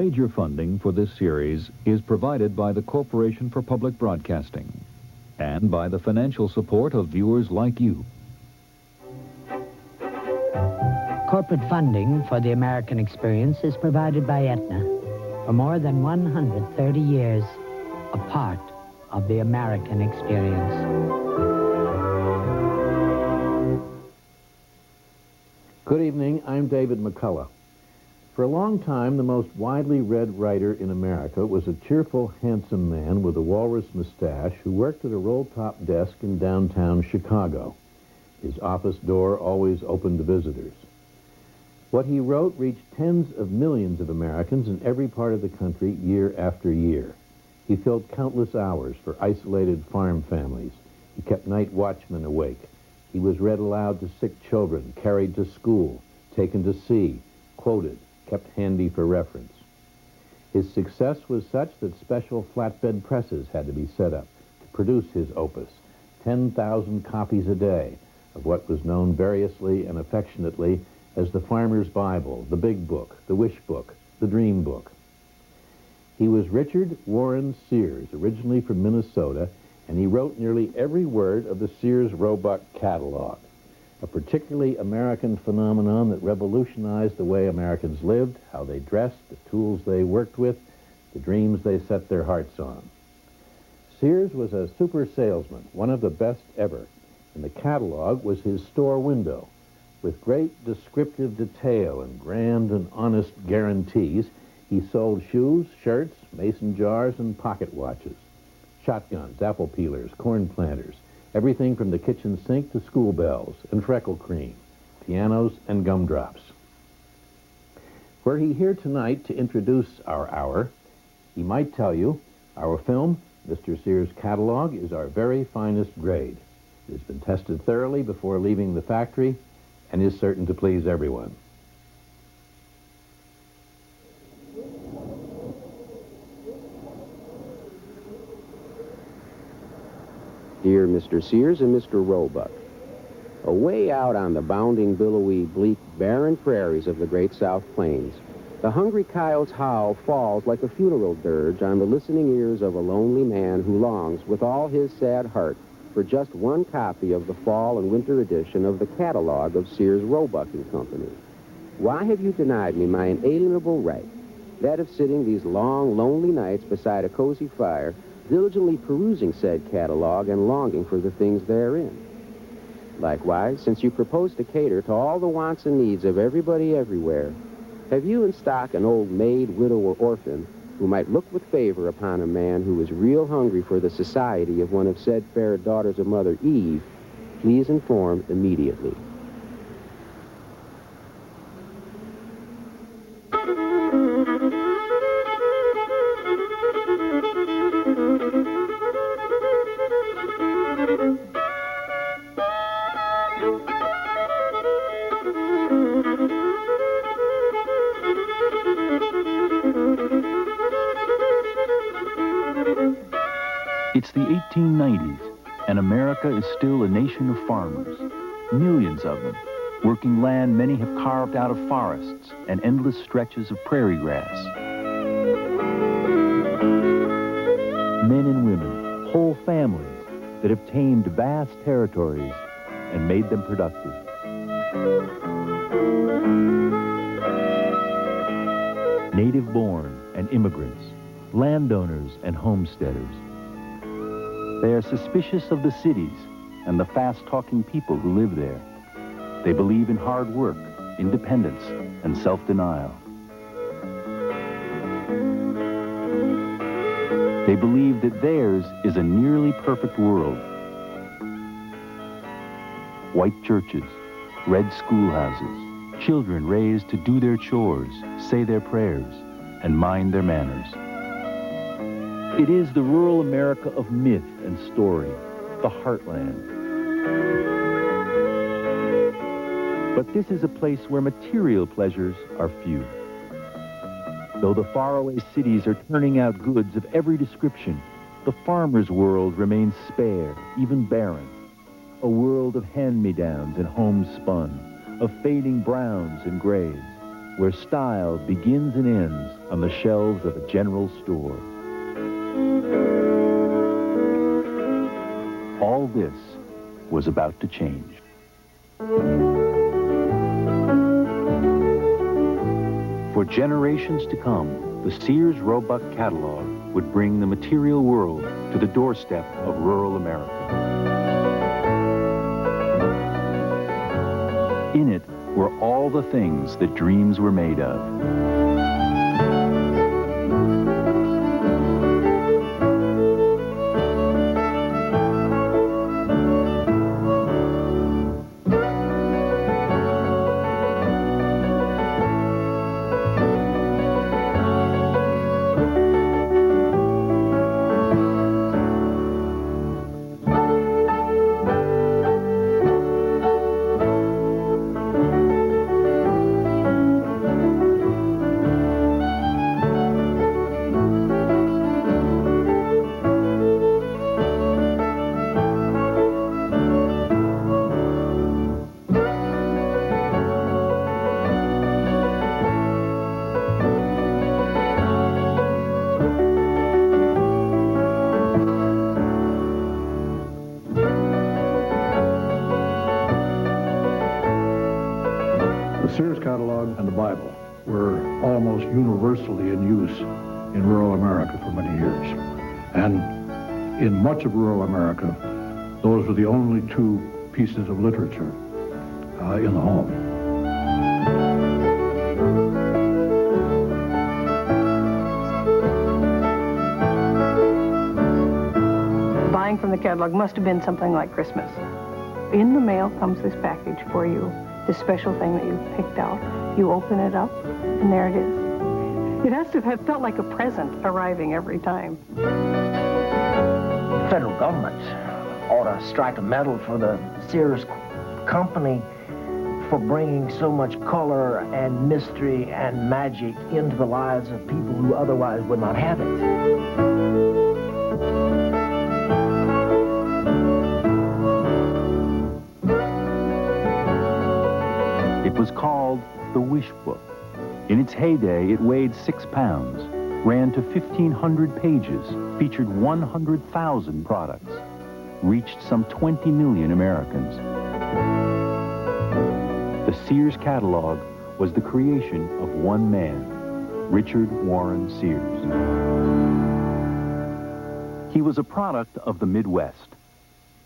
Major funding for this series is provided by the Corporation for Public Broadcasting and by the financial support of viewers like you. Corporate funding for the American experience is provided by Aetna. For more than 130 years, a part of the American experience. Good evening, I'm David McCullough. For a long time, the most widely read writer in America was a cheerful, handsome man with a walrus mustache who worked at a roll-top desk in downtown Chicago. His office door always open to visitors. What he wrote reached tens of millions of Americans in every part of the country year after year. He filled countless hours for isolated farm families. He kept night watchmen awake. He was read aloud to sick children, carried to school, taken to sea, quoted, kept handy for reference. His success was such that special flatbed presses had to be set up to produce his opus, 10,000 copies a day of what was known variously and affectionately as the Farmer's Bible, the Big Book, the Wish Book, the Dream Book. He was Richard Warren Sears, originally from Minnesota, and he wrote nearly every word of the Sears Roebuck catalog, a particularly American phenomenon that revolutionized the way Americans lived, how they dressed, the tools they worked with, the dreams they set their hearts on. Sears was a super salesman, one of the best ever, and the catalog was his store window. With great descriptive detail and grand and honest guarantees, he sold shoes, shirts, mason jars, and pocket watches, shotguns, apple peelers, corn planters, everything from the kitchen sink to school bells and freckle cream, pianos and gumdrops. Were he here tonight to introduce our hour, he might tell you our film, Mr. Sears' Catalog, is our very finest grade. It has been tested thoroughly before leaving the factory and is certain to please everyone. Dear Mr. Sears and Mr. Roebuck, away out on the bounding, billowy, bleak, barren prairies of the great South Plains, the hungry coyote's howl falls like a funeral dirge on the listening ears of a lonely man who longs with all his sad heart for just one copy of the fall and winter edition of the catalog of Sears, Roebuck & Company. Why have you denied me my inalienable right, that of sitting these long, lonely nights beside a cozy fire, diligently perusing said catalog and longing for the things therein? Likewise, since you propose to cater to all the wants and needs of everybody everywhere, have you in stock an old maid, widow, or orphan who might look with favor upon a man who is real hungry for the society of one of said fair daughters of Mother Eve? Please inform immediately. It's the 1890s, and America is still a nation of farmers, millions of them, working land many have carved out of forests and endless stretches of prairie grass. Men and women, whole families that have tamed vast territories and made them productive. Native-born and immigrants, landowners and homesteaders. They are suspicious of the cities and the fast-talking people who live there. They believe in hard work, independence, and self-denial. They believe that theirs is a nearly perfect world. White churches, red schoolhouses, children raised to do their chores, say their prayers, and mind their manners. It is the rural America of myth and story, the heartland. But this is a place where material pleasures are few. Though the faraway cities are turning out goods of every description, the farmer's world remains spare, even barren. A world of hand-me-downs and homespun, of fading browns and grays. where style begins and ends on the shelves of a general store. All this was about to change. For generations to come, the Sears Roebuck catalog would bring the material world to the doorstep of rural America. In it were all the things that dreams were made of. The Sears catalog and the Bible were almost universally in use in rural America for many years. And in much of rural America, those were the only two pieces of literature in the home. Buying from the catalog must have been something like Christmas. In the mail comes this package for you, this special thing that you've picked out. You open it up, and there it is. It has to have felt like a present arriving every time. The federal government ought to strike a medal for the Sears company for bringing so much color and mystery and magic into the lives of people who otherwise would not have it. It was called the Wish Book. In its heyday, it weighed 6 pounds, ran to 1,500 pages, featured 100,000 products, reached some 20 million Americans. The Sears catalog was the creation of one man, Richard Warren Sears. He was a product of the Midwest.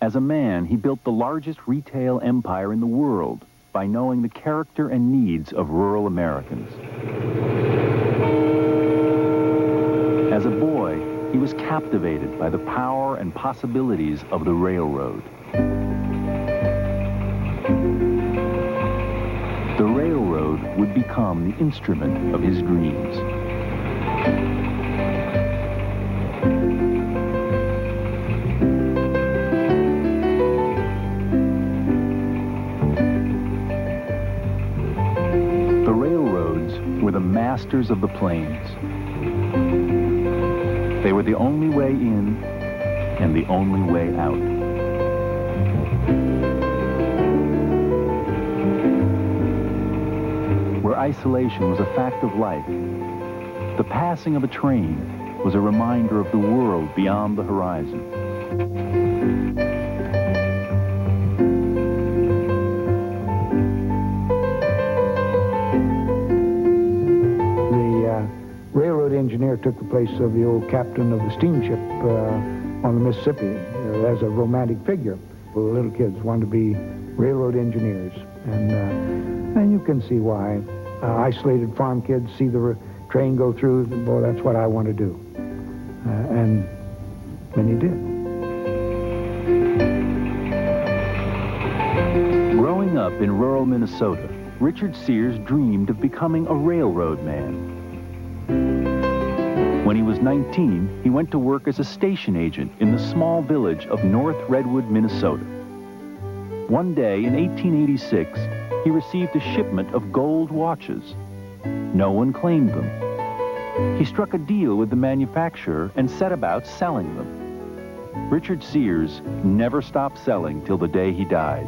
As a man, he built the largest retail empire in the world by knowing the character and needs of rural Americans. As a boy, he was captivated by the power and possibilities of the railroad. The railroad would become the instrument of his dreams. The railroads were the masters of the plains. They were the only way in and the only way out. Where isolation was a fact of life, the passing of a train was a reminder of the world beyond the horizon. Railroad engineer took the place of the old captain of the steamship on the Mississippi as a romantic figure. The little kids wanted to be railroad engineers, and you can see why. Isolated farm kids see the train go through, boy, that's what I want to do. And he did. Growing up in rural Minnesota, Richard Sears dreamed of becoming a railroad man. When he was 19, he went to work as a station agent in the small village of North Redwood, Minnesota. One day in 1886, he received a shipment of gold watches. No one claimed them. He struck a deal with the manufacturer and set about selling them. Richard Sears never stopped selling till the day he died.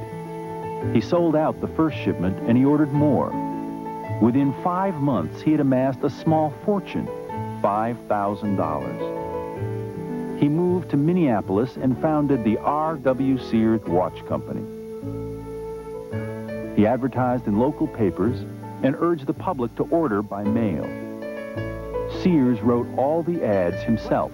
He sold out the first shipment and he ordered more. Within 5 months, he had amassed a small fortune, $5,000. He moved to Minneapolis and founded the R.W. Sears Watch Company. He advertised in local papers and urged the public to order by mail. Sears wrote all the ads himself.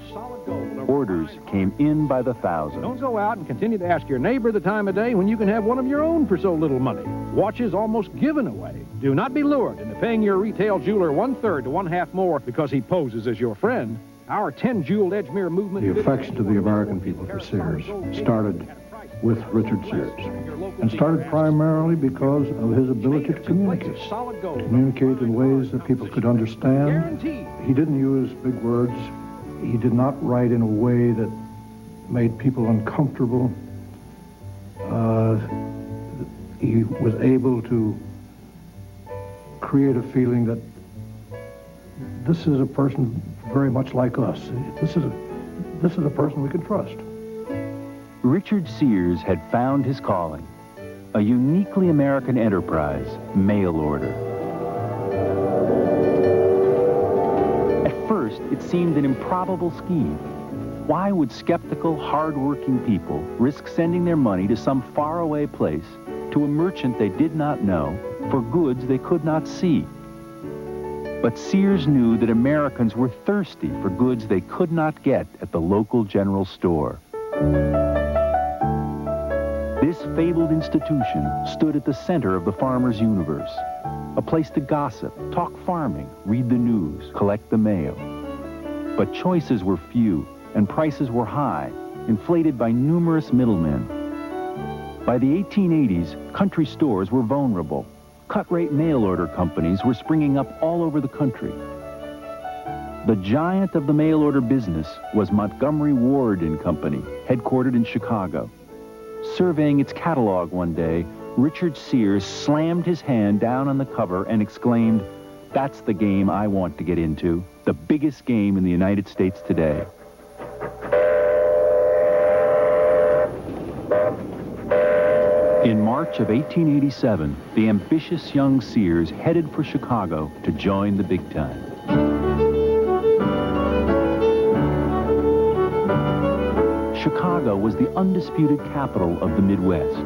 Orders came in by the thousands. Don't go out and continue to ask your neighbor the time of day when you can have one of your own for so little money. Watches almost given away. Do not be lured into paying your retail jeweler 1/3 to 1/2 more because he poses as your friend. Our 10-jeweled Edgemere movement... The affection to the American people for Sears started with Richard Sears, and started primarily because of his ability to communicate in ways that people could understand. He didn't use big words. He did not write in a way that made people uncomfortable. He was able to create a feeling that this is a person very much like us. This is a person we can trust. Richard Sears had found his calling, a uniquely American enterprise, mail order. At first, it seemed an improbable scheme. Why would skeptical, hard-working people risk sending their money to some faraway place, to a merchant they did not know, for goods they could not see? But Sears knew that Americans were thirsty for goods they could not get at the local general store. This fabled institution stood at the center of the farmer's universe, a place to gossip, talk farming, read the news, collect the mail. But choices were few, and prices were high, inflated by numerous middlemen. By the 1880s, country stores were vulnerable. Cut-rate mail-order companies were springing up all over the country. The giant of the mail-order business was Montgomery Ward and Company, headquartered in Chicago. Surveying its catalog one day, Richard Sears slammed his hand down on the cover and exclaimed, "That's the game I want to get into, the biggest game in the United States today." In March of 1887, the ambitious young Sears headed for Chicago to join the big time. Chicago was the undisputed capital of the Midwest,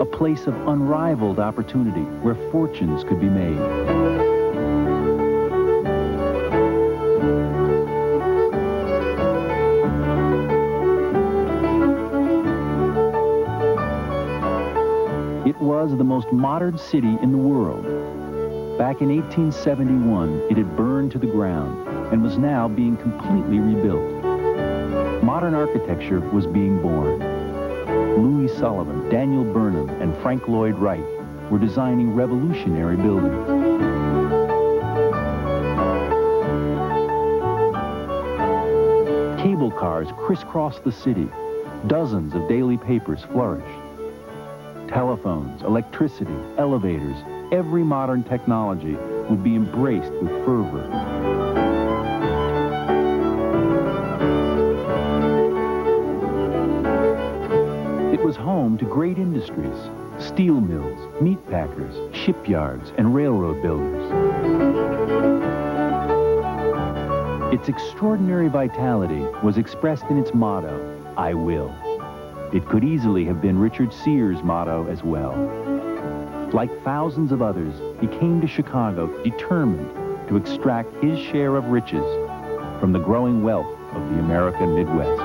a place of unrivaled opportunity where fortunes could be made. It was the most modern city in the world. Back in 1871, it had burned to the ground and was now being completely rebuilt. Modern architecture was being born. Louis Sullivan, Daniel Burnham, and Frank Lloyd Wright were designing revolutionary buildings. Cable cars crisscrossed the city. Dozens of daily papers flourished. Telephones, electricity, elevators, every modern technology would be embraced with fervor. It was home to great industries, steel mills, meat packers, shipyards, and railroad builders. Its extraordinary vitality was expressed in its motto, "I will." It could easily have been Richard Sears' motto as well. Like thousands of others, he came to Chicago determined to extract his share of riches from the growing wealth of the American Midwest.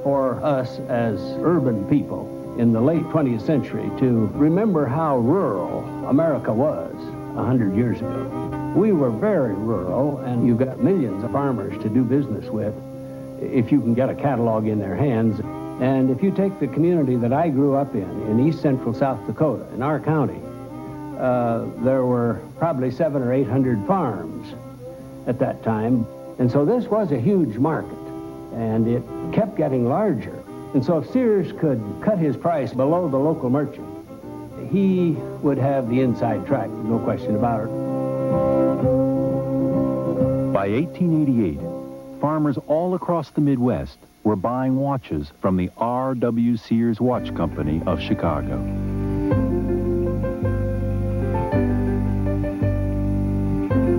For us as urban people in the late 20th century to remember how rural America was 100 years ago. We were very rural, and you've got millions of farmers to do business with. if you can get a catalog in their hands. And if you take the community that I grew up in east central South Dakota, in our county, there were probably 700 or 800 farms at that time. And so this was a huge market, and it kept getting larger. And so if Sears could cut his price below the local merchant, he would have the inside track, no question about it. By 1888, farmers all across the Midwest were buying watches from the R.W. Sears Watch Company of Chicago.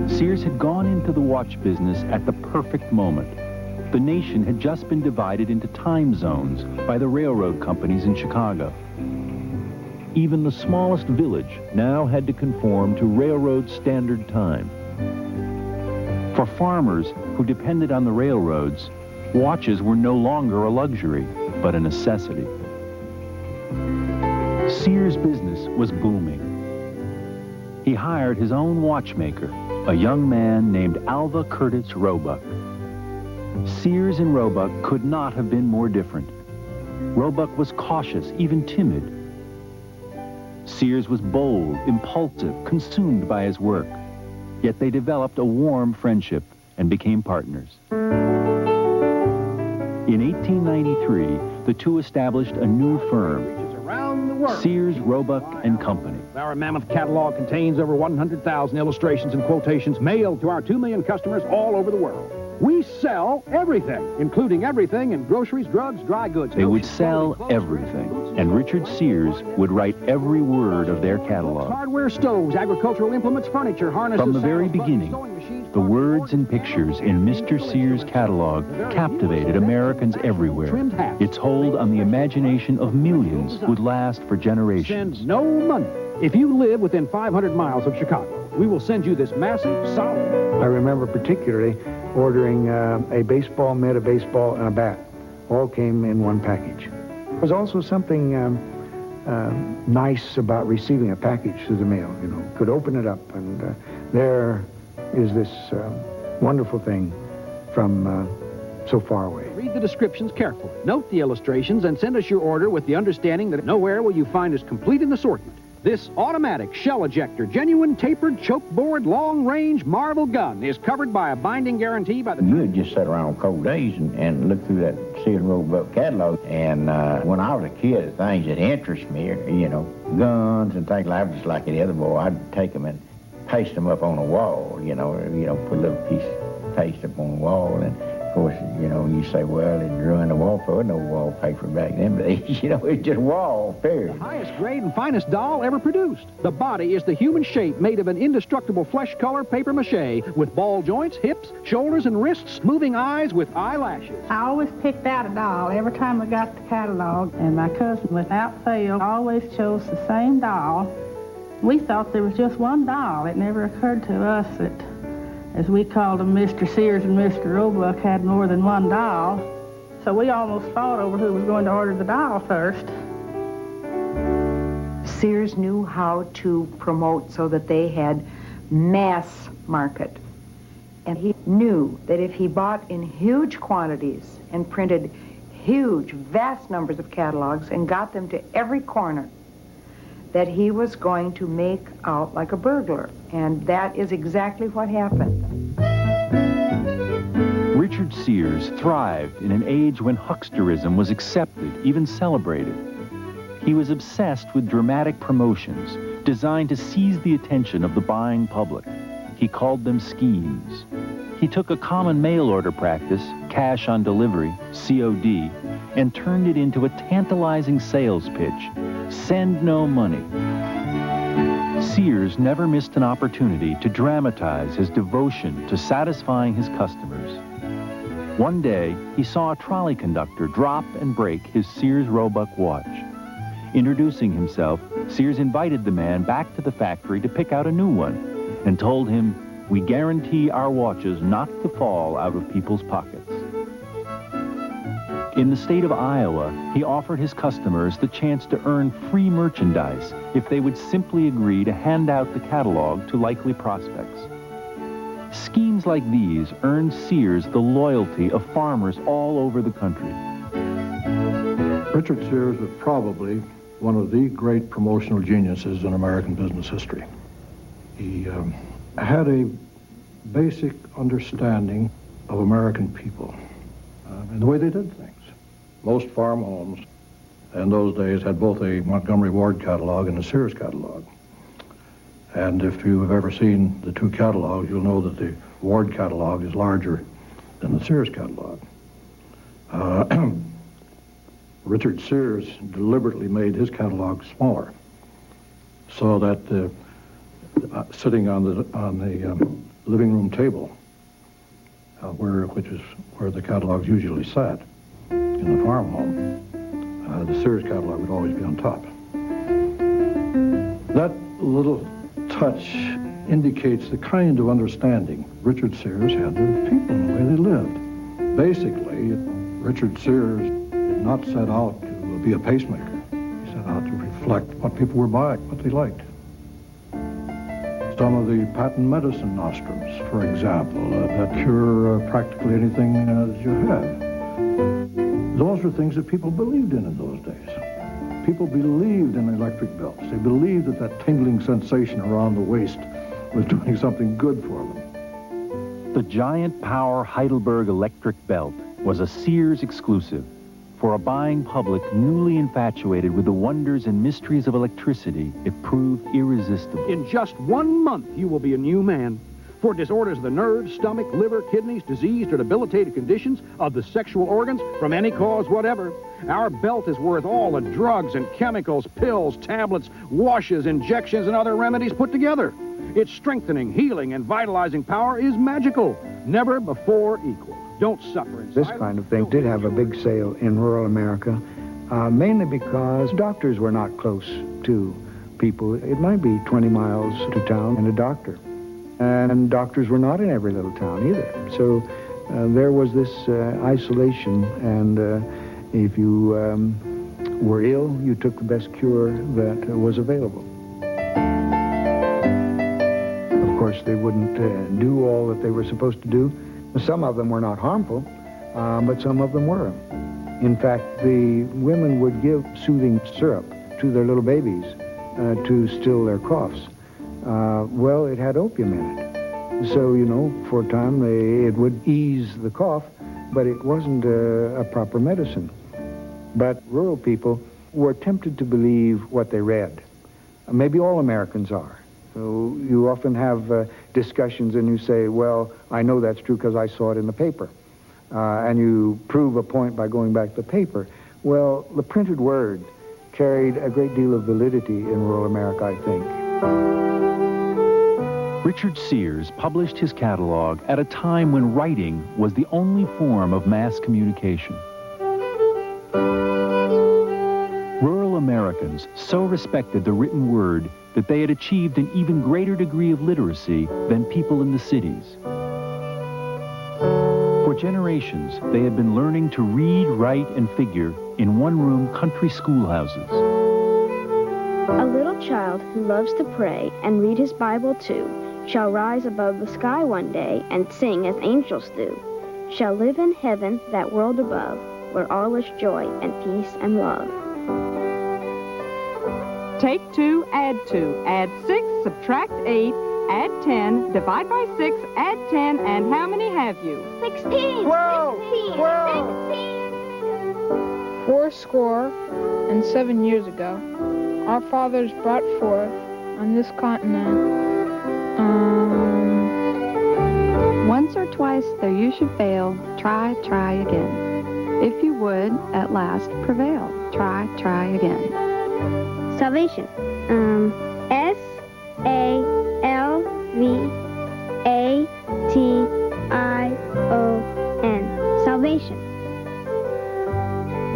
Sears had gone into the watch business at the perfect moment. The nation had just been divided into time zones by the railroad companies in Chicago. Even the smallest village now had to conform to railroad standard time. For farmers who depended on the railroads, watches were no longer a luxury, but a necessity. Sears' business was booming. He hired his own watchmaker, a young man named Alva Curtis Roebuck. Sears and Roebuck could not have been more different. Roebuck was cautious, even timid. Sears was bold, impulsive, consumed by his work. Yet they developed a warm friendship and became partners. In 1893, the two established a new firm, Sears, Roebuck and Company. Our mammoth catalog contains over 100,000 illustrations and quotations mailed to our 2 million customers all over the world. We sell everything, including everything in groceries, drugs, dry goods. They would sell everything, and Richard Sears would write every word of their catalog. Hardware, stoves, agricultural implements, furniture, harnesses. From the very beginning, the words and pictures in Mr. Sears' catalog captivated Americans everywhere. Its hold on the imagination of millions would last for generations. Send no money. If you live within 500 miles of Chicago, we will send you this massive, solid... I remember particularly ordering a baseball mitt, a baseball, and a bat. All came in one package. There was also something nice about receiving a package through the mail. You know, could open it up, and there is this wonderful thing from so far away. Read the descriptions carefully. Note the illustrations and send us your order with the understanding that nowhere will you find as complete an assortment. This automatic shell ejector, genuine tapered choke board, long-range marble gun is covered by a binding guarantee by the... You would just sit around on cold days and look through that Sears and Roebuck catalog. And when I was a kid, the things that interest me, you know, guns and things like that, just like any other boy, I'd take them and paste them up on a wall, you know, put a little piece of paste up on the wall. And of course, you know, you say, well, it ruined the wallpaper. No wallpaper back then, but you know, it's just wall, period. The highest grade and finest doll ever produced. The body is the human shape made of an indestructible flesh color paper mache with ball joints, hips, shoulders, and wrists, moving eyes with eyelashes. I always picked out a doll every time I got the catalog, and my cousin, without fail, always chose the same doll. We thought there was just one doll. It never occurred to us that, as we called them, Mr. Sears and Mr. Roebuck had more than one doll. So we almost fought over who was going to order the doll first. Sears knew how to promote so that they had mass market. And he knew that if he bought in huge quantities and printed huge, vast numbers of catalogs and got them to every corner, that he was going to make out like a burglar. And that is exactly what happened. Richard Sears thrived in an age when hucksterism was accepted, even celebrated. He was obsessed with dramatic promotions designed to seize the attention of the buying public. He called them schemes. He took a common mail order practice, cash on delivery, COD, and turned it into a tantalizing sales pitch. Send no money. Sears never missed an opportunity to dramatize his devotion to satisfying his customers. One day, he saw a trolley conductor drop and break his Sears Roebuck watch. Introducing himself, Sears invited the man back to the factory to pick out a new one and told him, "We guarantee our watches not to fall out of people's pockets." In the state of Iowa, he offered his customers the chance to earn free merchandise if they would simply agree to hand out the catalog to likely prospects. Schemes like these earned Sears the loyalty of farmers all over the country. Richard Sears was probably one of the great promotional geniuses in American business history. He had a basic understanding of American people and the way they did things. Most farm homes in those days had both a Montgomery Ward catalog and a Sears catalog. And if you have ever seen the two catalogs, you'll know that the Ward catalog is larger than the Sears catalog. Richard Sears deliberately made his catalog smaller so that sitting on the living room table, which is where the catalogs usually sat in the farm home, the Sears catalog would always be on top. That little touch indicates the kind of understanding Richard Sears had of people and the way they lived. Basically, Richard Sears did not set out to be a pacemaker. He set out to reflect what people were buying, what they liked. Some of the patent medicine nostrums, for example, that cure practically anything that you have. Those were things that people believed in those days. People believed in electric belts. They believed that that tingling sensation around the waist was doing something good for them. The Giant Power Heidelberg electric belt was a Sears exclusive for a buying public newly infatuated with the wonders and mysteries of electricity. It proved irresistible. In just 1 month, you will be a new man. For disorders of the nerves, stomach, liver, kidneys, diseased or debilitated conditions of the sexual organs from any cause whatever, our belt is worth all the drugs and chemicals, pills, tablets, washes, injections, and other remedies put together. Its strengthening, healing, and vitalizing power is magical, never before equal. Don't suffer in This silence. kind of thing did have a big sale in rural America, mainly because doctors were not close to people. It might be 20 miles to town and a doctor. And doctors were not in every little town either. So there was this isolation, and if you were ill, you took the best cure that was available. Of course, they wouldn't do all that they were supposed to do. Some of them were not harmful, but some of them were. In fact, the women would give soothing syrup to their little babies to still their coughs. Well, it had opium in it. So, you know, for a time it would ease the cough, but it wasn't a proper medicine. But rural people were tempted to believe what they read. Maybe all Americans are. So you often have discussions and you say, well, I know that's true because I saw it in the paper. And you prove a point by going back to the paper. Well, the printed word carried a great deal of validity in rural America, I think. Richard Sears published his catalog at a time when writing was the only form of mass communication. Rural Americans so respected the written word that they had achieved an even greater degree of literacy than people in the cities. For generations, they had been learning to read, write, and figure in one-room country schoolhouses. A little child who loves to pray and read his Bible too shall rise above the sky one day and sing as angels do, shall live in heaven, that world above, where all is joy and peace and love. Take 2, add 2, add 6, subtract 8, add 10, divide by 6, add 10, and how many have you? 16! Whoa! 16! Whoa! 87 years ago, our fathers brought forth on this continent, Once or twice though you should fail, try again. If you would, at last, prevail, try again. Salvation. S-A-L-V-A-T-I-O-N. Salvation.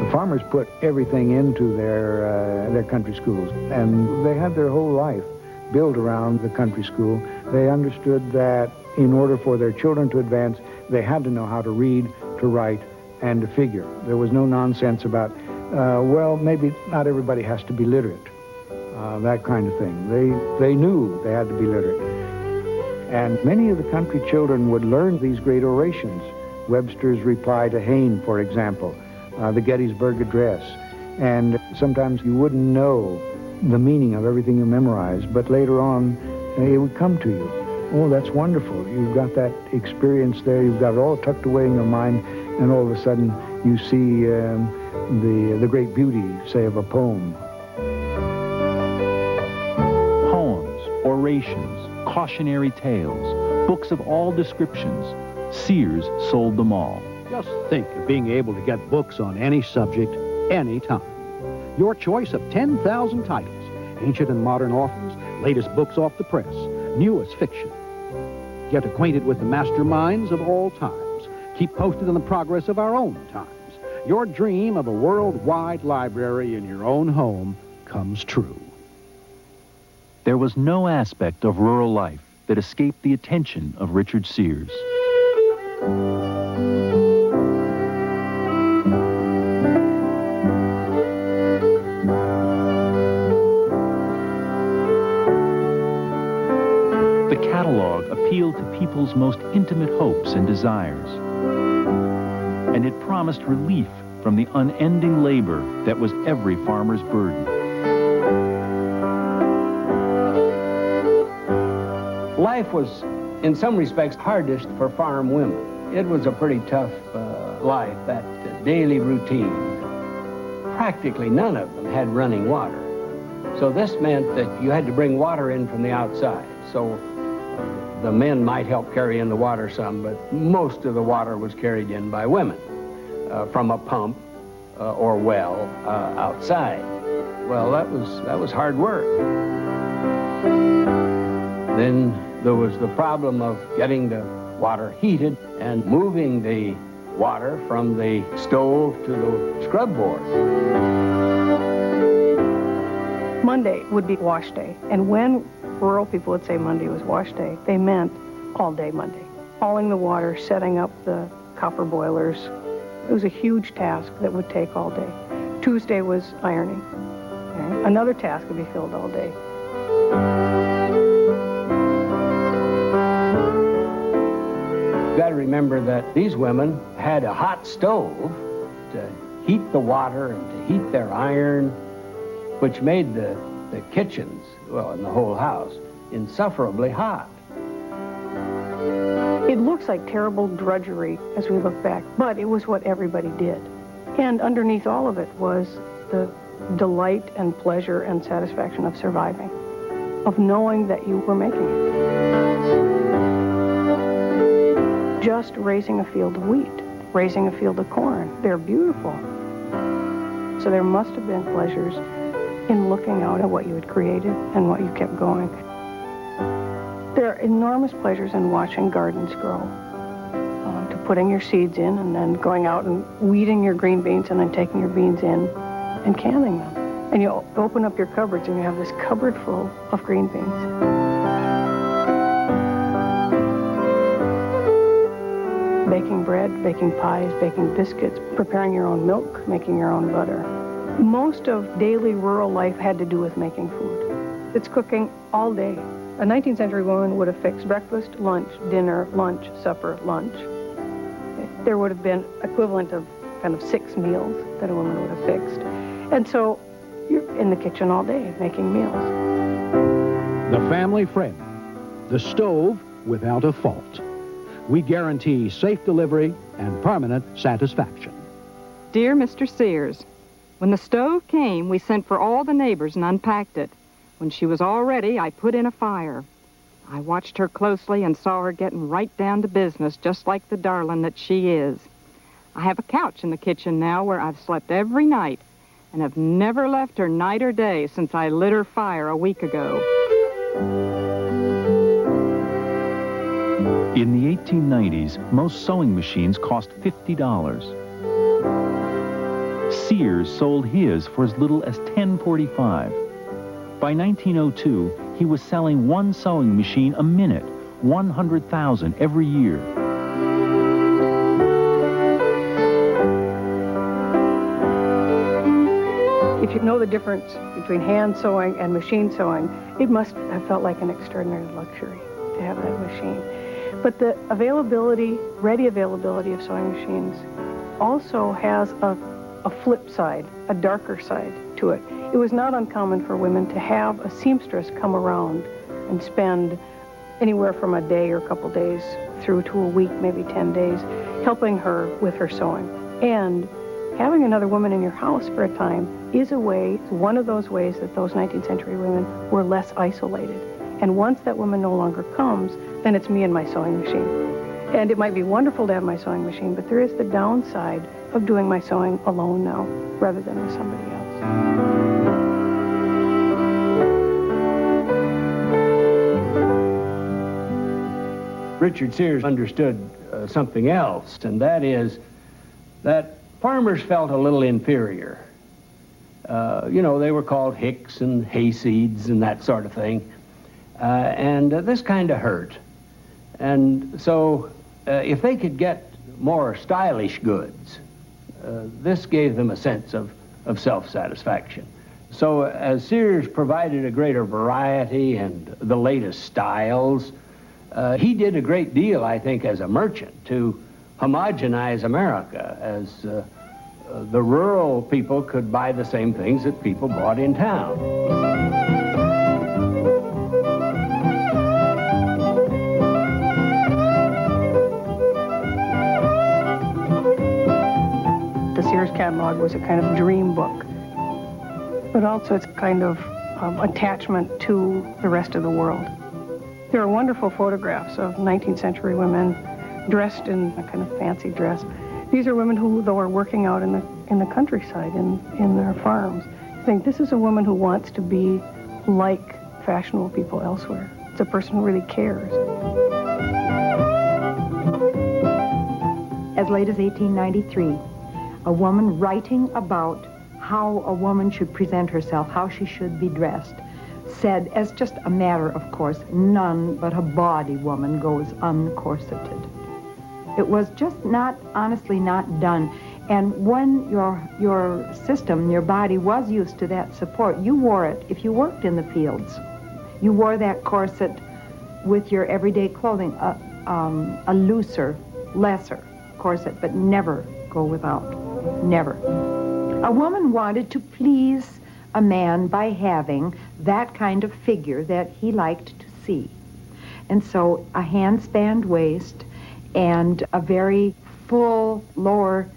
The farmers put everything into their country schools, and they had their whole life built around the country school. They understood that in order for their children to advance, they had to know how to read, to write, and to figure. There was no nonsense about, well, maybe not everybody has to be literate, that kind of thing. They knew they had to be literate. And many of the country children would learn these great orations. Webster's reply to Hayne, for example, the Gettysburg Address. And sometimes you wouldn't know the meaning of everything you memorized, but later on, it would come to you. Oh, that's wonderful. You've got that experience there. You've got it all tucked away in your mind, and all of a sudden you see the great beauty, say, of a poem. Poems, orations, cautionary tales, books of all descriptions. Sears sold them all. Just think of being able to get books on any subject, anytime. Your choice of 10,000 titles, ancient and modern authors, latest books off the press, newest fiction. Get acquainted with the masterminds of all times. Keep posted on the progress of our own times. Your dream of a worldwide library in your own home comes true. There was no aspect of rural life that escaped the attention of Richard Sears. The catalog appealed to people's most intimate hopes and desires, and it promised relief from the unending labor that was every farmer's burden. Life was, in some respects, hardest for farm women. It was a pretty tough life, that daily routine. Practically none of them had running water. So this meant that you had to bring water in from the outside. So the men might help carry in the water some, but most of the water was carried in by women from a pump or well outside. Well, that was hard work. Then there was the problem of getting the water heated and moving the water from the stove to the scrub board. Monday would be wash day, and when rural people would say Monday was wash day, they meant all day Monday. Hauling the water, setting up the copper boilers. It was a huge task that would take all day. Tuesday was ironing. Okay? Another task would be filled all day. You've got to remember that these women had a hot stove to heat the water and to heat their iron, which made the kitchens, well, in the whole house, insufferably hot. It looks like terrible drudgery as we look back, but it was what everybody did. And underneath all of it was the delight and pleasure and satisfaction of surviving, of knowing that you were making it. Just raising a field of wheat, raising a field of corn, they're beautiful. So there must have been pleasures in looking out at what you had created and what you kept going. There are enormous pleasures in watching gardens grow, to putting your seeds in and then going out and weeding your green beans and then taking your beans in and canning them. And you open up your cupboards and you have this cupboard full of green beans. Baking bread, baking pies, baking biscuits, preparing your own milk, making your own butter. Most of daily rural life had to do with making food. It's cooking all day. A 19th century woman would have fixed breakfast, lunch, dinner, lunch, supper, lunch. There would have been equivalent of kind of 6 meals that a woman would have fixed. And so you're in the kitchen all day making meals. The family friend, the stove without a fault. We guarantee safe delivery and permanent satisfaction. Dear Mr. Sears, when the stove came, we sent for all the neighbors and unpacked it. When she was all ready, I put in a fire. I watched her closely and saw her getting right down to business, just like the darling that she is. I have a couch in the kitchen now where I've slept every night and have never left her night or day since I lit her fire a week ago. In the 1890s, most sewing machines cost $50. Sears sold his for as little as $10.45. By 1902, he was selling one sewing machine a minute, 100,000 every year. If you know the difference between hand sewing and machine sewing, it must have felt like an extraordinary luxury to have that machine. But the ready availability of sewing machines also has a flip side, a darker side to it. It was not uncommon for women to have a seamstress come around and spend anywhere from a day or a couple days through to a week, maybe 10 days, helping her with her sewing. And having another woman in your house for a time is one of those ways that those 19th century women were less isolated. And once that woman no longer comes, then it's me and my sewing machine. And it might be wonderful to have my sewing machine, but there is the downside of doing my sewing alone now, rather than with somebody else. Richard Sears understood something else, and that is that farmers felt a little inferior. You know, they were called hicks and hayseeds and that sort of thing. And this kind of hurt. And so if they could get more stylish goods, this gave them a sense of self-satisfaction. So as Sears provided a greater variety and the latest styles, he did a great deal, I think, as a merchant to homogenize America, as the rural people could buy the same things that people bought in town. The Sears catalog was a kind of dream book, but also it's a kind of attachment to the rest of the world. There are wonderful photographs of 19th century women dressed in a kind of fancy dress. These are women who, though, are working out in the countryside, in their farms. I think this is a woman who wants to be like fashionable people elsewhere. It's a person who really cares. As late as 1893, a woman writing about how a woman should present herself, how she should be dressed, said, as just a matter of course, none but a bawdy woman goes uncorseted. It was just not, honestly, not done. And when your system, your body was used to that support, you wore it if you worked in the fields. You wore that corset with your everyday clothing, a looser, lesser corset, but never go without, never. A woman wanted to please a man by having that kind of figure that he liked to see. And so a hand-spanned waist and a very full lower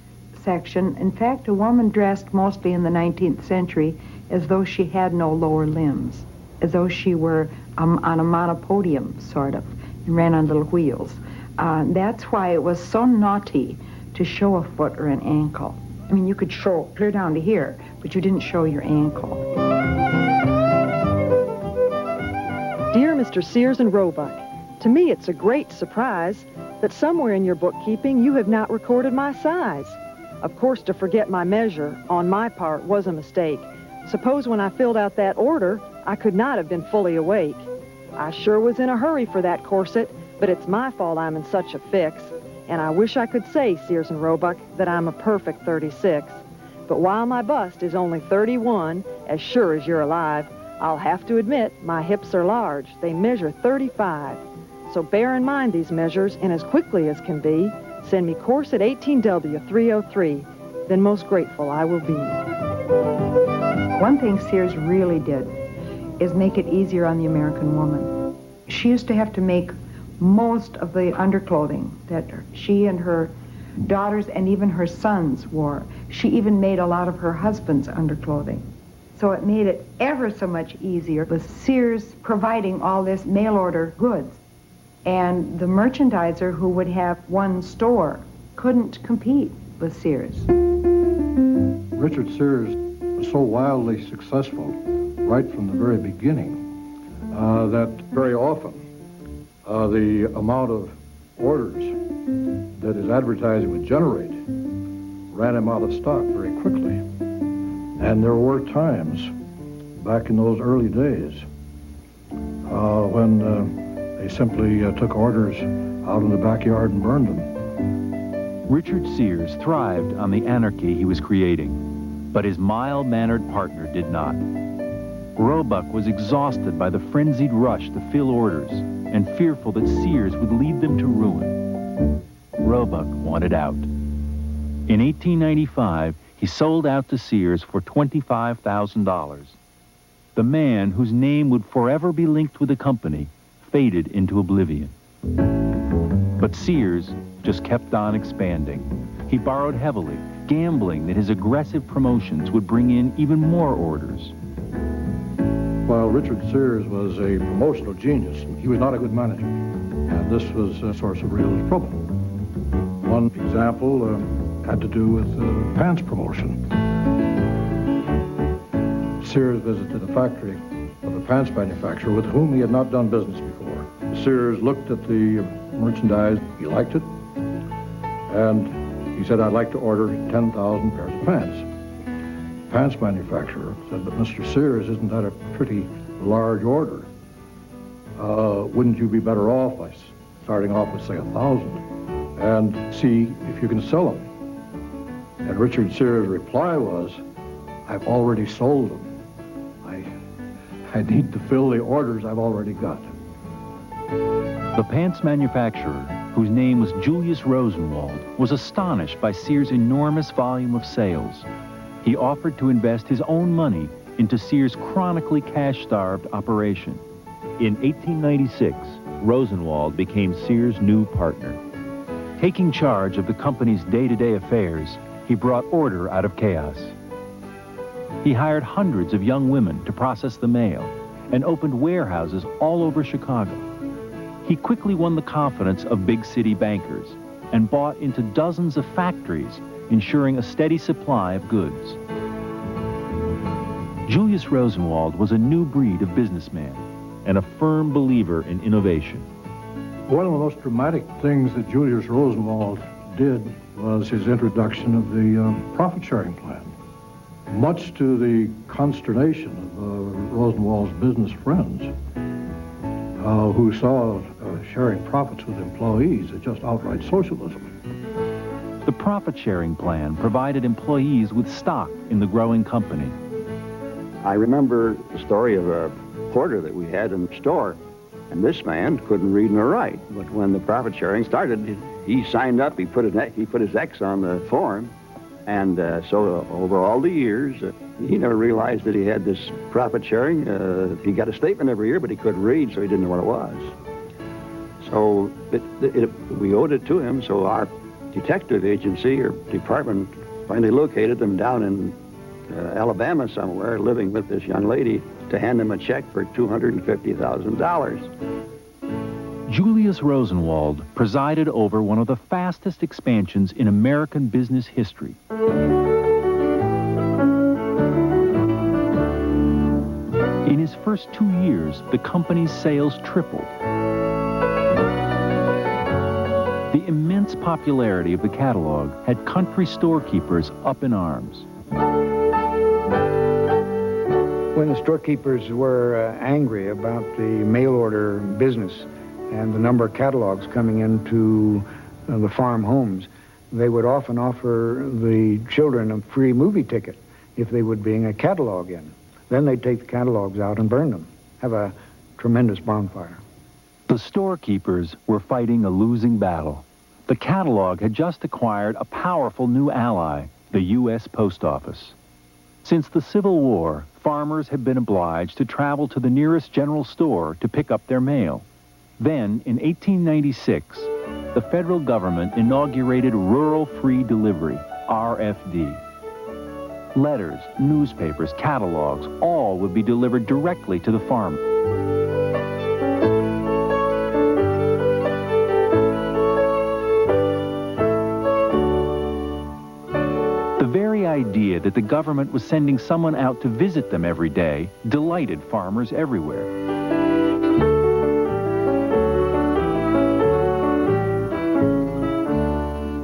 section. In fact, a woman dressed mostly in the 19th century as though she had no lower limbs, as though she were on a monopodium, sort of, and ran on little wheels. That's why it was so naughty to show a foot or an ankle. I mean, you could show clear down to here, but you didn't show your ankle. Dear Mr. Sears and Roebuck, to me it's a great surprise that somewhere in your bookkeeping you have not recorded my size. Of course, to forget my measure on my part was a mistake. Suppose when I filled out that order, I could not have been fully awake. I sure was in a hurry for that corset, but it's my fault I'm in such a fix. And I wish I could say, Sears and Roebuck, that I'm a perfect 36. But while my bust is only 31, as sure as you're alive, I'll have to admit my hips are large. They measure 35. So bear in mind these measures, and as quickly as can be, send me corset 18W303. Then most grateful I will be. One thing Sears really did is make it easier on the American woman. She used to have to make most of the underclothing that she and her daughters and even her sons wore. She even made a lot of her husband's underclothing. So it made it ever so much easier with Sears providing all this mail-order goods. And the merchandiser who would have one store couldn't compete with Sears. Richard Sears was so wildly successful right from the very beginning that very often the amount of orders that his advertising would generate ran him out of stock very quickly. And there were times back in those early days when they simply took orders out in the backyard and burned them. Richard Sears thrived on the anarchy he was creating, but his mild-mannered partner did not. Roebuck was exhausted by the frenzied rush to fill orders and fearful that Sears would lead them to ruin. Roebuck wanted out. In 1895, he sold out to Sears for $25,000. The man whose name would forever be linked with the company faded into oblivion. But Sears just kept on expanding. He borrowed heavily, gambling that his aggressive promotions would bring in even more orders. While Richard Sears was a promotional genius, he was not a good manager, and this was a source of real trouble. One example had to do with pants promotion. Sears visited the factory of a pants manufacturer with whom he had not done business before. Sears looked at the merchandise, he liked it, and he said, "I'd like to order 10,000 pairs of pants." Pants manufacturer said, "But Mr. Sears, isn't that a pretty large order? Wouldn't you be better off by starting off with, say, 1,000 and see if you can sell them?" And Richard Sears' reply was, "I've already sold them. I need to fill the orders I've already got." The pants manufacturer, whose name was Julius Rosenwald, was astonished by Sears' enormous volume of sales. He offered to invest his own money into Sears' chronically cash-starved operation. In 1896, Rosenwald became Sears' new partner. Taking charge of the company's day-to-day affairs, he brought order out of chaos. He hired hundreds of young women to process the mail and opened warehouses all over Chicago. He quickly won the confidence of big city bankers and bought into dozens of factories, ensuring a steady supply of goods. Julius Rosenwald was a new breed of businessman and a firm believer in innovation. One of the most dramatic things that Julius Rosenwald did was his introduction of the profit-sharing plan. Much to the consternation of Rosenwald's business friends, who saw sharing profits with employees as just outright socialism. The profit-sharing plan provided employees with stock in the growing company. I remember the story of a porter that we had in the store, and this man couldn't read nor write. But when the profit sharing started, he signed up. He put his X on the form, and so over all the years, he never realized that he had this profit sharing. He got a statement every year, but he couldn't read, so he didn't know what it was. So we owed it to him. So our detective agency or department finally located him down in Alabama somewhere, living with this young lady, to hand him a check for $250,000. Julius Rosenwald presided over one of the fastest expansions in American business history. In his first 2 years, the company's sales tripled. The immense popularity of the catalog had country storekeepers up in arms. When the storekeepers were angry about the mail order business and the number of catalogs coming into the farm homes, they would often offer the children a free movie ticket if they would bring a catalog in. Then they'd take the catalogs out and burn them, have a tremendous bonfire. The storekeepers were fighting a losing battle. The catalog had just acquired a powerful new ally, the U.S. Post Office. Since the Civil War, farmers had been obliged to travel to the nearest general store to pick up their mail. Then, in 1896, the federal government inaugurated Rural Free Delivery, RFD. Letters, newspapers, catalogs, all would be delivered directly to the farmer. The very idea that the government was sending someone out to visit them every day delighted farmers everywhere.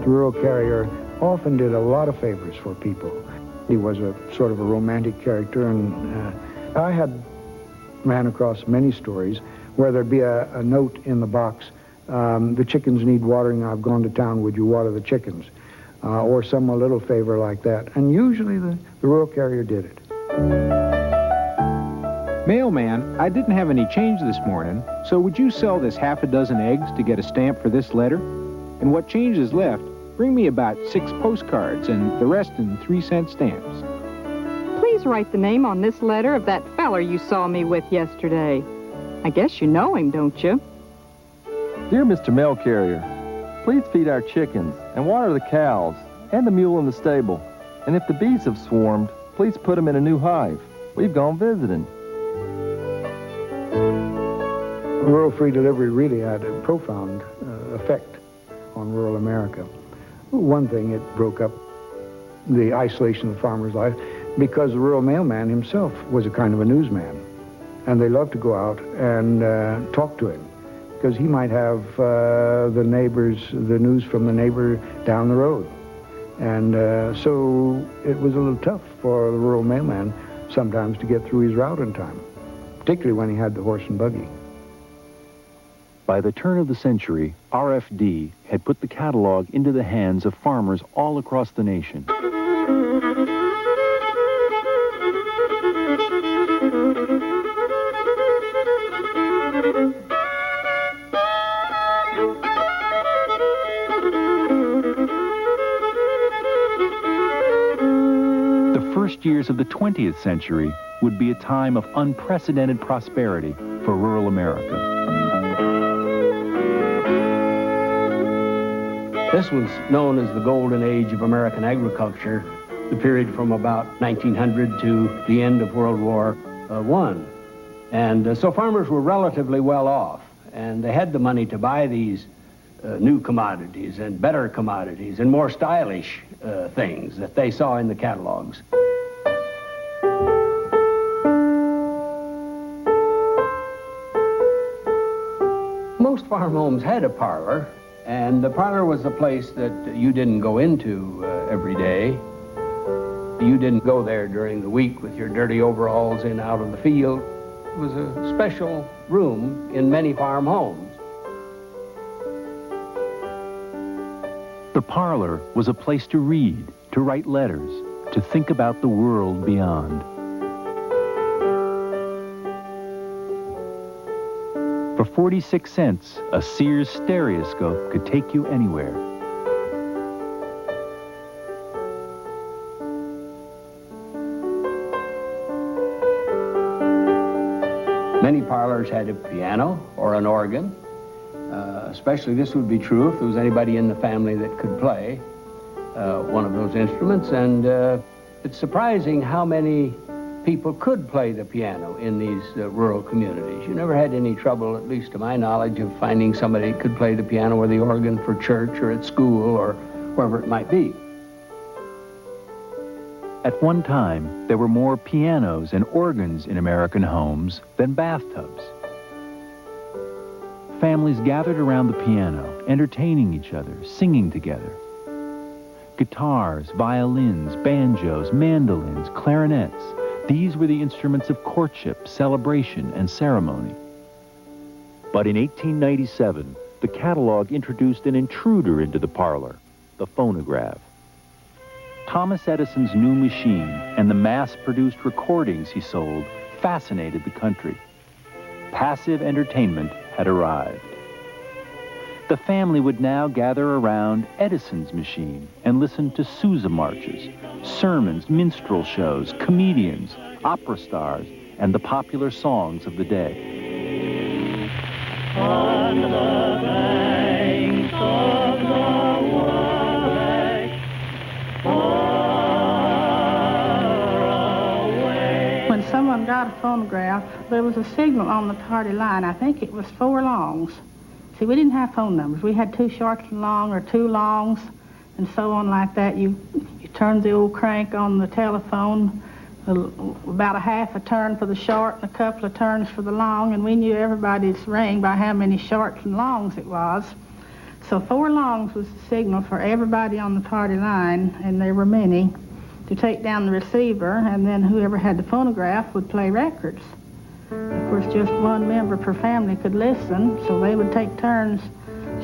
The rural carrier often did a lot of favors for people. He was a sort of a romantic character, and I had ran across many stories where there'd be a note in the box, the chickens need watering, I've gone to town, would you water the chickens? Or some little favor like that. And usually the rural carrier did it. Mailman, I didn't have any change this morning, so would you sell this half a dozen eggs to get a stamp for this letter? And what change is left, bring me about 6 postcards and the rest in 3-cent stamps. Please write the name on this letter of that feller you saw me with yesterday. I guess you know him, don't you? Dear Mr. Mail Carrier, please feed our chickens and water the cows and the mule in the stable. And if the bees have swarmed, please put them in a new hive. We've gone visiting. Rural free delivery really had a profound effect on rural America. One thing, it broke up the isolation of the farmer's life because the rural mailman himself was a kind of a newsman. And they loved to go out and talk to him because he might have the news from the neighbor down the road. And so it was a little tough for the rural mailman sometimes to get through his route in time, particularly when he had the horse and buggy. By the turn of the century, RFD had put the catalog into the hands of farmers all across the nation. The first years of the 20th century would be a time of unprecedented prosperity for rural America. This was known as the golden age of American agriculture, the period from about 1900 to the end of World War I. And so farmers were relatively well off, and they had the money to buy these new commodities and better commodities and more stylish things that they saw in the catalogs. Most farm homes had a parlor, and the parlor was a place that you didn't go into every day. You didn't go there during the week with your dirty overalls in out of the field. It was a special room in many farm homes. The parlor was a place to read, to write letters, to think about the world beyond. For 46 cents, a Sears stereoscope could take you anywhere. Many parlors had a piano or an organ. Especially this would be true if there was anybody in the family that could play one of those instruments. And it's surprising how many people could play the piano in these rural communities. You never had any trouble, at least to my knowledge, of finding somebody who could play the piano or the organ for church or at school or wherever it might be. At one time, there were more pianos and organs in American homes than bathtubs. Families gathered around the piano, entertaining each other, singing together. Guitars, violins, banjos, mandolins, clarinets, these were the instruments of courtship, celebration, and ceremony. But in 1897, the catalog introduced an intruder into the parlor, the phonograph. Thomas Edison's new machine and the mass-produced recordings he sold fascinated the country. Passive entertainment had arrived. The family would now gather around Edison's machine and listen to Sousa marches, sermons, minstrel shows, comedians, opera stars, and the popular songs of the day. On the banks of the Roebuck, far away. When someone got a phonograph, there was a signal on the party line. I think it was 4 longs. See, we didn't have phone numbers. We had 2 shorts and long or 2 longs and so on like that. You turned the old crank on the telephone, about a half a turn for the short and a couple of turns for the long, and we knew everybody's ring by how many shorts and longs it was. So 4 longs was the signal for everybody on the party line, and there were many, to take down the receiver, and then whoever had the phonograph would play records. Of course, just one member per family could listen, so they would take turns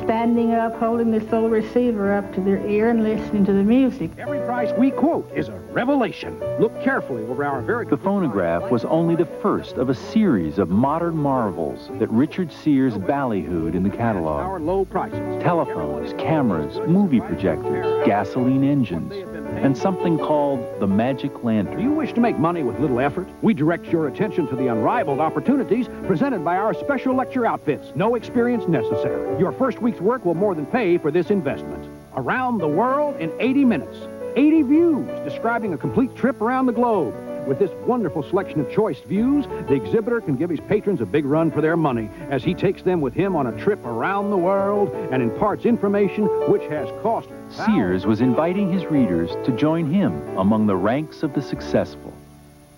standing up, holding this little receiver up to their ear and listening to the music. Every price we quote is a revelation. Look carefully over our very... The phonograph was only the first of a series of modern marvels that Richard Sears ballyhooed in the catalog. Our low prices. Telephones, cameras, movie projectors, gasoline engines, and something called the magic lantern. Do you wish to make money with little effort? We direct your attention to the unrivaled opportunities presented by our special lecture outfits. No experience necessary. Your first week's work will more than pay for this investment. Around the world in 80 minutes. 80 views describing a complete trip around the globe. With this wonderful selection of choice views, the exhibitor can give his patrons a big run for their money as he takes them with him on a trip around the world and imparts information which has cost thousands. Sears was inviting his readers to join him among the ranks of the successful.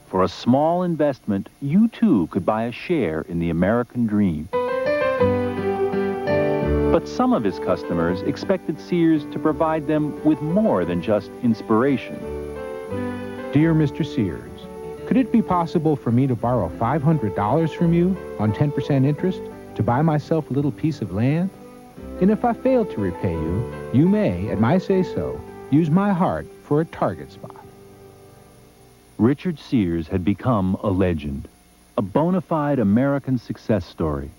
For a small investment, you too could buy a share in the American dream. But some of his customers expected Sears to provide them with more than just inspiration. Dear Mr. Sears, could it be possible for me to borrow $500 from you on 10% interest to buy myself a little piece of land? And if I fail to repay you, you may, at my say-so, use my heart for a target spot. Richard Sears had become a legend, a bona fide American success story.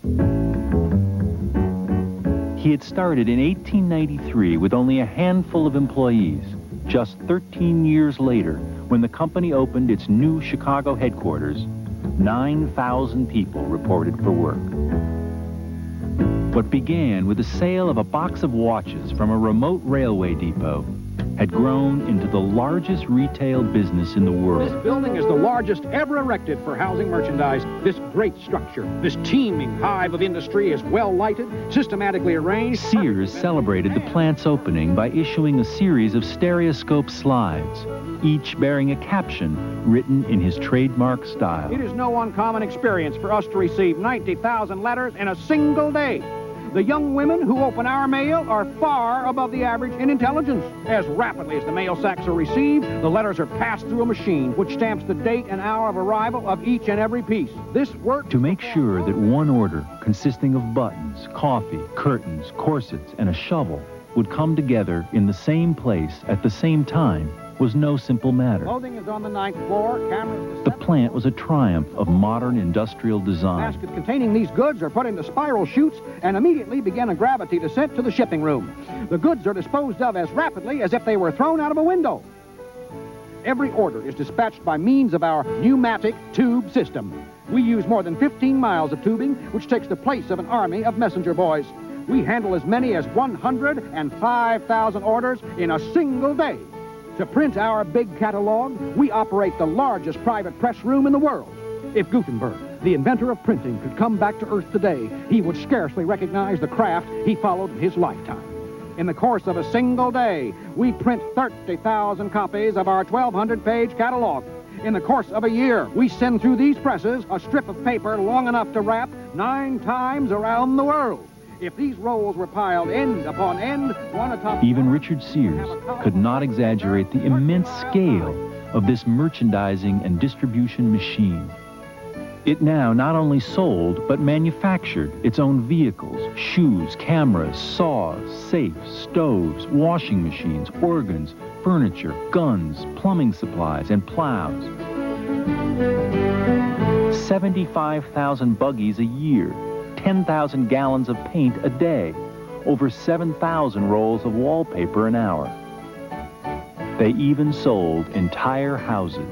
He had started in 1893 with only a handful of employees. Just 13 years later, when the company opened its new Chicago headquarters, 9,000 people reported for work. What began with the sale of a box of watches from a remote railway depot had grown into the largest retail business in the world. This building is the largest ever erected for housing merchandise. This great structure, this teeming hive of industry is well lighted, systematically arranged. Sears celebrated the plant's opening by issuing a series of stereoscope slides, each bearing a caption written in his trademark style. It is no uncommon experience for us to receive 90,000 letters in a single day. The young women who open our mail are far above the average in intelligence. As rapidly as the mail sacks are received, the letters are passed through a machine which stamps the date and hour of arrival of each and every piece. This work... To make sure that one order consisting of buttons, coffee, curtains, corsets, and a shovel would come together in the same place at the same time was no simple matter. Clothing is on the 9th floor, cameras... The plant was a triumph of modern industrial design. Baskets containing these goods are put into spiral chutes and immediately begin a gravity descent to the shipping room. The goods are disposed of as rapidly as if they were thrown out of a window. Every order is dispatched by means of our pneumatic tube system. We use more than 15 miles of tubing, which takes the place of an army of messenger boys. We handle as many as 105,000 orders in a single day. To print our big catalog, we operate the largest private press room in the world. If Gutenberg, the inventor of printing, could come back to Earth today, he would scarcely recognize the craft he followed in his lifetime. In the course of a single day, we print 30,000 copies of our 1,200-page catalog. In the course of a year, we send through these presses a strip of paper long enough to wrap 9 times around the world. If these rolls were piled end upon end, one atop... Even Richard Sears could not exaggerate the immense scale of this merchandising and distribution machine. It now not only sold, but manufactured its own vehicles, shoes, cameras, saws, safes, stoves, washing machines, organs, furniture, guns, plumbing supplies, and plows. 75,000 buggies a year, 10,000 gallons of paint a day, over 7,000 rolls of wallpaper an hour. They even sold entire houses.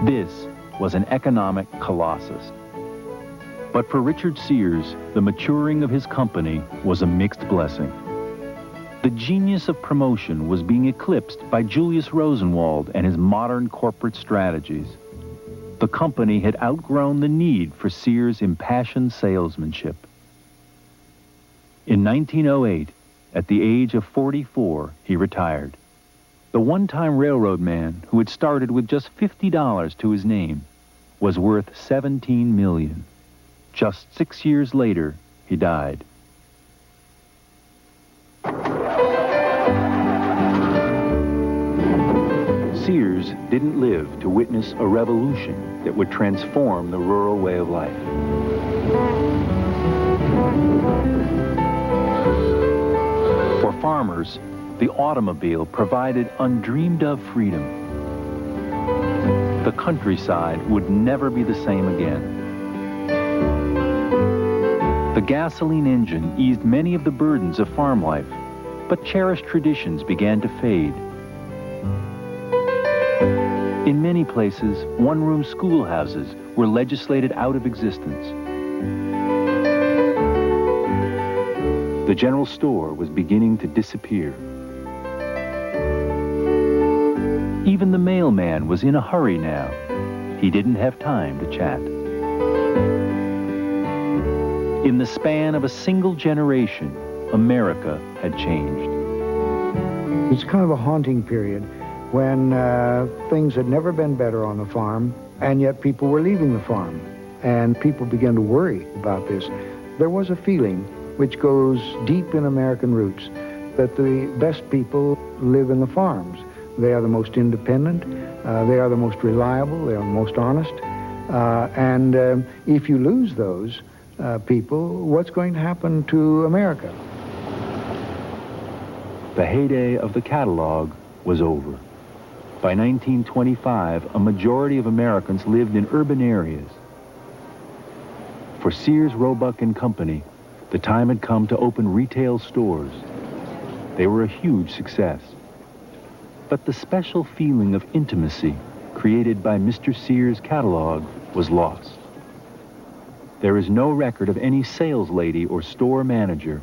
This was an economic colossus. But for Richard Sears, the maturing of his company was a mixed blessing. The genius of promotion was being eclipsed by Julius Rosenwald and his modern corporate strategies. The company had outgrown the need for Sears' impassioned salesmanship. In 1908, at the age of 44, he retired. The one-time railroad man who had started with just $50 to his name was worth $17 million. Just 6 years later, he died. Sears didn't live to witness a revolution that would transform the rural way of life. For farmers, the automobile provided undreamed-of freedom. The countryside would never be the same again. The gasoline engine eased many of the burdens of farm life, but cherished traditions began to fade. In many places, one-room schoolhouses were legislated out of existence. The general store was beginning to disappear. Even the mailman was in a hurry now. He didn't have time to chat. In the span of a single generation, America had changed. It's kind of a haunting period when things had never been better on the farm, and yet people were leaving the farm, and people began to worry about this. There was a feeling, which goes deep in American roots, that the best people live in the farms. They are the most independent, they are the most reliable, they are the most honest, and if you lose those people, what's going to happen to America? The heyday of the catalog was over. By 1925, a majority of Americans lived in urban areas. For Sears, Roebuck and Company, the time had come to open retail stores. They were a huge success. But the special feeling of intimacy created by Mr. Sears' catalog was lost. There is no record of any sales lady or store manager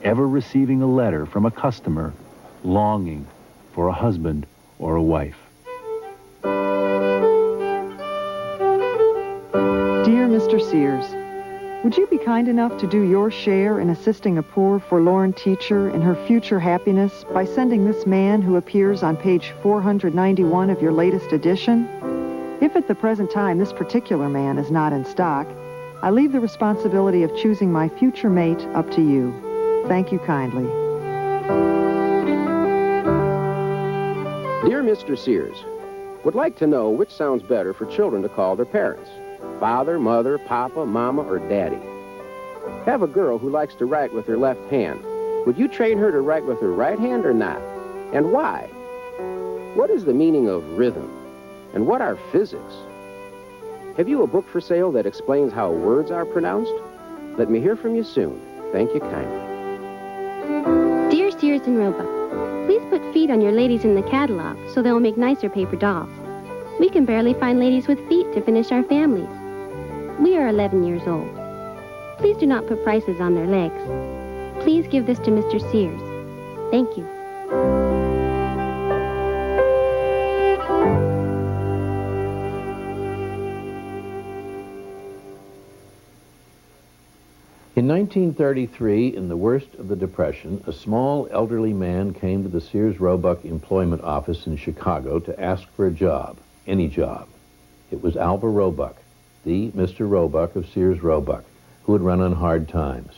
ever receiving a letter from a customer longing for a husband or a wife. Dear Mr. Sears, would you be kind enough to do your share in assisting a poor, forlorn teacher in her future happiness by sending this man who appears on page 491 of your latest edition? If at the present time this particular man is not in stock, I leave the responsibility of choosing my future mate up to you. Thank you kindly. Dear Mr. Sears, would like to know which sounds better for children to call their parents. Father, mother, papa, mama, or daddy. Have a girl who likes to write with her left hand. Would you train her to write with her right hand or not? And why? What is the meaning of rhythm? And what are physics? Have you a book for sale that explains how words are pronounced? Let me hear from you soon. Thank you kindly. Dear Sears and Roebuck, please put feet on your ladies in the catalog so they'll make nicer paper dolls. We can barely find ladies with feet to finish our families. We are 11 years old. Please do not put prices on their legs. Please give this to Mr. Sears. Thank you. In 1933, in the worst of the Depression, a small elderly man came to the Sears Roebuck employment office in Chicago to ask for a job, any job. It was Alva Roebuck, the Mr. Roebuck of Sears Roebuck, who had run on hard times.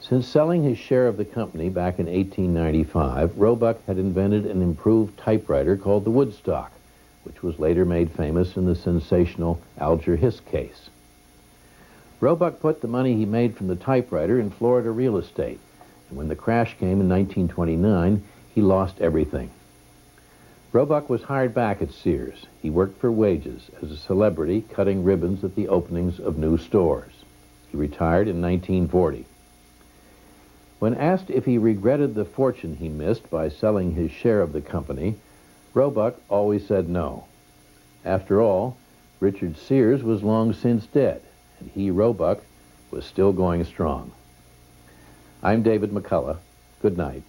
Since selling his share of the company back in 1895, Roebuck had invented an improved typewriter called the Woodstock, which was later made famous in the sensational Alger Hiss case. Roebuck put the money he made from the typewriter in Florida real estate, and when the crash came in 1929, he lost everything. Roebuck was hired back at Sears. He worked for wages as a celebrity cutting ribbons at the openings of new stores. He retired in 1940. When asked if he regretted the fortune he missed by selling his share of the company, Roebuck always said no. After all, Richard Sears was long since dead, and he, Roebuck, was still going strong. I'm David McCullough. Good night.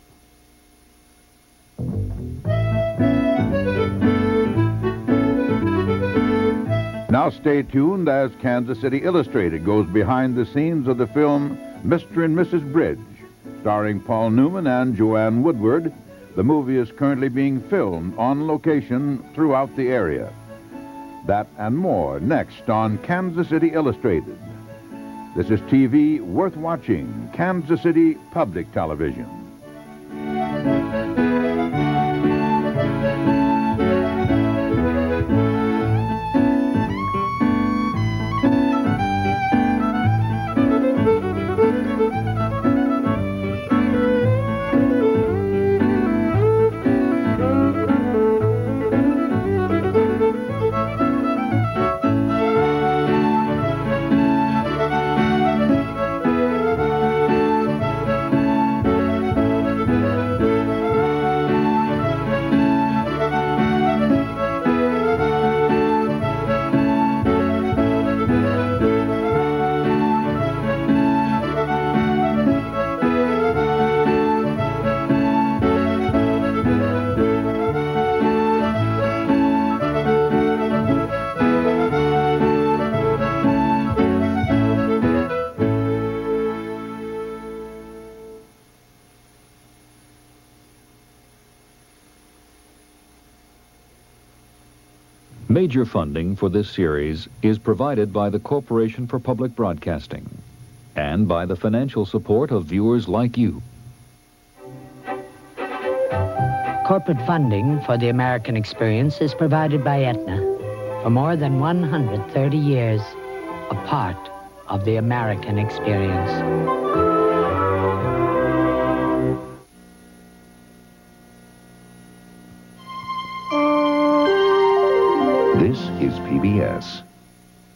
Now stay tuned as Kansas City Illustrated goes behind the scenes of the film Mr. and Mrs. Bridge. Starring Paul Newman and Joanne Woodward, the movie is currently being filmed on location throughout the area. That and more next on Kansas City Illustrated. This is TV worth watching, Kansas City Public Television. Major funding for this series is provided by the Corporation for Public Broadcasting and by the financial support of viewers like you. Corporate funding for the American Experience is provided by Aetna. For more than 130 years, a part of the American Experience. This is PBS.